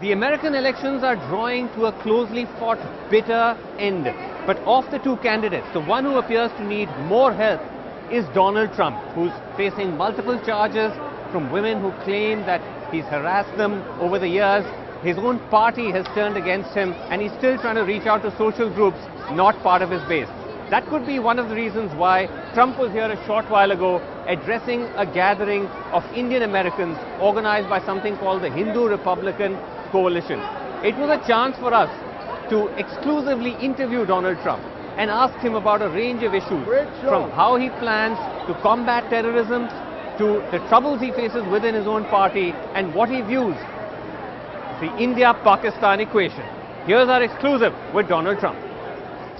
The American elections are drawing to a closely fought, bitter end. But of the two candidates, the one who appears to need more help is Donald Trump, who's facing multiple charges from women who claim that he's harassed them over the years. His own party has turned against him, and he's still trying to reach out to social groups not part of his base. That could be one of the reasons why Trump was here a short while ago addressing a gathering of Indian Americans organized by something called the Hindu Republican Coalition. It was a chance for us to exclusively interview Donald Trump and ask him about a range of issues, from how he plans to combat terrorism to the troubles he faces within his own party and what he views the India-Pakistan equation. Here's our exclusive with Donald Trump.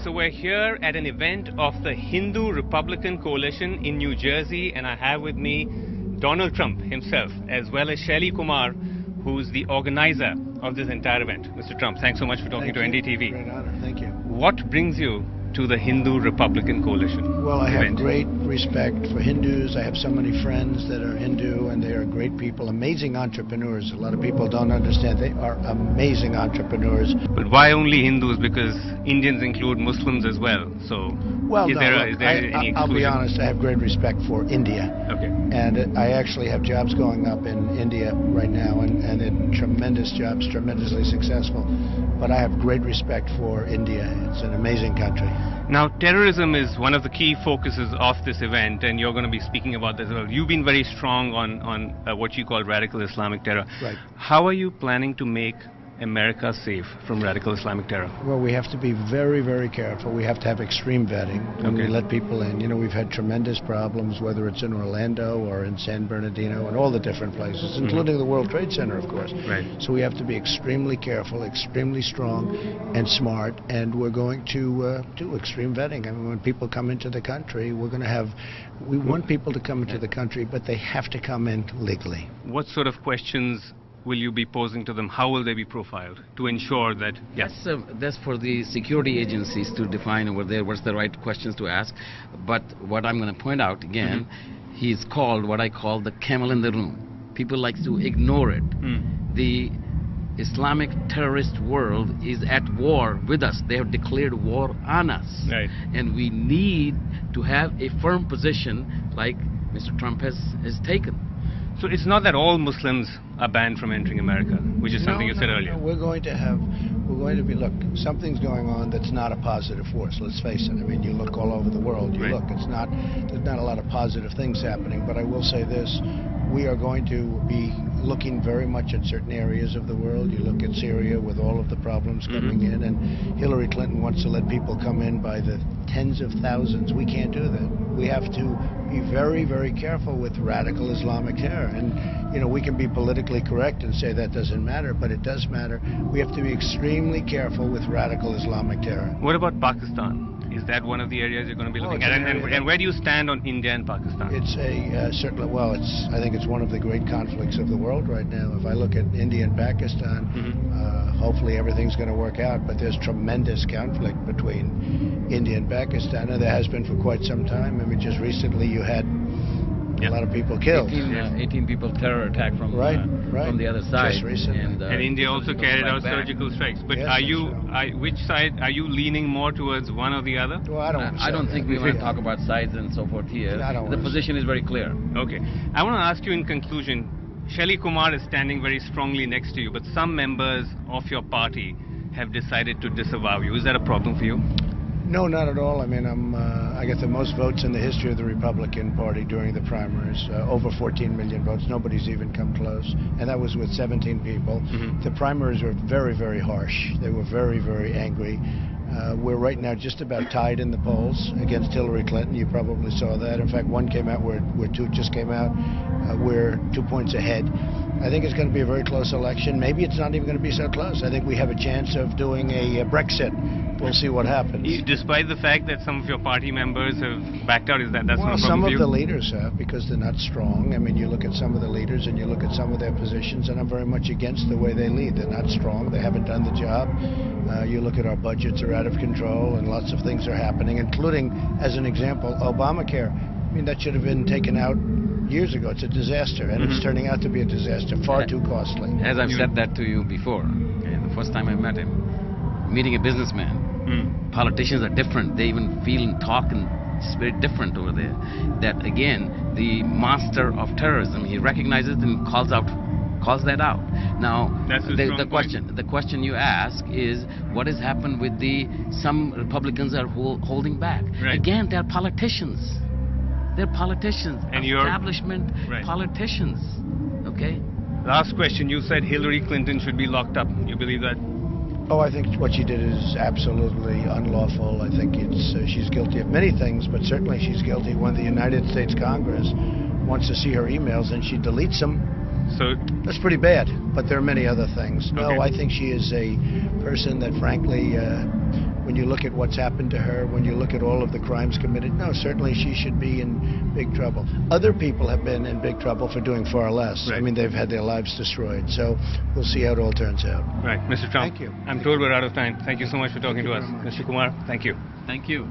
So we're here at an event of the Hindu Republican Coalition in New Jersey, and I have with me Donald Trump himself, as well as Shelly Kumar, who's the organizer of this entire event. Mr. Trump, thanks so much for talking to NDTV. Great honor, thank you. What brings you to the Hindu Republican Coalition? Well, I have great respect for Hindus. I have so many friends that are Hindu, and they are great people, amazing entrepreneurs. A lot of people don't understand. They are amazing entrepreneurs. But why only Hindus? Because Indians include Muslims as well. So well, is there any exclusion? I'll be honest, I have great respect for India. Okay. And I actually have jobs going up in India right now, and tremendous jobs, tremendously successful. But I have great respect for India. It's an amazing country. Now, terrorism is one of the key focuses of this event, and you're going to be speaking about this as well. You've been very strong on what you call radical Islamic terror. Right. How are you planning to make America safe from radical Islamic terror? Well, we have to be very, very careful. We have to have extreme vetting when we let people in. You know, we've had tremendous problems, whether it's in Orlando or in San Bernardino and all the different places, including the World Trade Center, of course. Right. So we have to be extremely careful, extremely strong and smart, and we're going to do extreme vetting. I mean, when people come into the country, we want people to come into the country, but they have to come in legally. What sort of questions will you be posing to them? How will they be profiled to ensure that, yes? That's for the security agencies to define over there what's the right questions to ask. But what I'm going to point out again, he's called what I call the camel in the room. People like to ignore it. The Islamic terrorist world is at war with us. They have declared war on us. Right. And we need to have a firm position like Mr. Trump has taken. So it's not that all Muslims are banned from entering America, which is something you said earlier. No, we're going to be, look, something's going on that's not a positive force, let's face it. I mean, you look all over the world, you look, there's not a lot of positive things happening, but I will say this, we are going to be looking very much at certain areas of the world. You look at Syria with all of the problems coming in, and Hillary Clinton wants to let people come in by the tens of thousands. We can't do that. We have to be very, very careful with radical Islamic terror. And, you know, we can be politically correct and say that doesn't matter, but it does matter. We have to be extremely careful with radical Islamic terror. What about Pakistan? Is that one of the areas you're going to be looking at? And where do you stand on India and Pakistan? It's certainly, well, I think it's one of the great conflicts of the world right now. If I look at India and Pakistan, hopefully everything's going to work out, but there's tremendous conflict between India and Pakistan, and there has been for quite some time. I mean, just recently you had a lot of people killed. 18 people terror attack from the other side. Just recently. And India also carried out surgical strikes. But yes, which side are you leaning more towards, one or the other? Well, I don't think we want to talk about sides and so forth here. The position is very clear. Okay. I want to ask you in conclusion, Shelly Kumar is standing very strongly next to you, but some members of your party have decided to disavow you. Is that a problem for you? No, not at all. I mean, I got the most votes in the history of the Republican Party during the primaries, over 14 million votes. Nobody's even come close, and that was with 17 people. The primaries were very, very harsh. They were very, very angry. We're right now just about tied in the polls against Hillary Clinton. You probably saw that. In fact, one came out where two just came out. We're 2 points ahead. I think it's going to be a very close election. Maybe it's not even going to be so close. I think we have a chance of doing a Brexit. We'll see what happens. Despite the fact that some of your party members have backed out, that's not a problem some for of you? the leaders have, because they're not strong. I mean, you look at some of the leaders and you look at some of their positions, and I'm very much against the way they lead. They're not strong. They haven't done the job. You look at our budgets are out of control, and lots of things are happening, including, as an example, Obamacare. I mean, that should have been taken out years ago. It's a disaster, and it's turning out to be a disaster, far too costly. As I've said that to you before, okay, the first time I met him, meeting a businessman, politicians are different. They even feel and talk, and it's very different over there. That again, the master of terrorism, he recognizes and calls that out. Now, That's the question you ask is, what has happened with some Republicans are holding back? Right. Again, they're politicians. They're politicians, And establishment Right. politicians. Okay. Last question. You said Hillary Clinton should be locked up. You believe that? Oh, I think what she did is absolutely unlawful. I think she's guilty of many things, but certainly she's guilty when the United States Congress wants to see her emails and she deletes them. So, That's pretty bad, but there are many other things. No, Okay. I think she is a person that, frankly, when you look at what's happened to her, when you look at all of the crimes committed, no, certainly she should be in big trouble. Other people have been in big trouble for doing far less. Right. I mean, they've had their lives destroyed. So we'll see how it all turns out. right, Mr. Trump. Thank you. I'm told we're out of time. Thank you so much for talking Thank to you us. very much. Mr. Kumar, thank you. Thank you.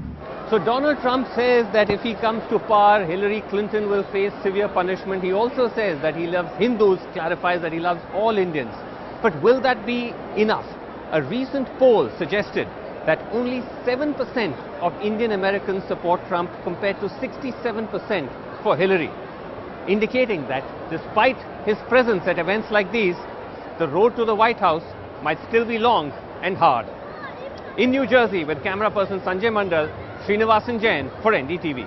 So Donald Trump says that if he comes to power, Hillary Clinton will face severe punishment. He also says that he loves Hindus, clarifies that he loves all Indians. But will that be enough? A recent poll suggested that only 7% of Indian Americans support Trump compared to 67% for Hillary, indicating that despite his presence at events like these, the road to the White House might still be long and hard. In New Jersey, with camera person Sanjay Mandal, Srinivasan Jain for NDTV.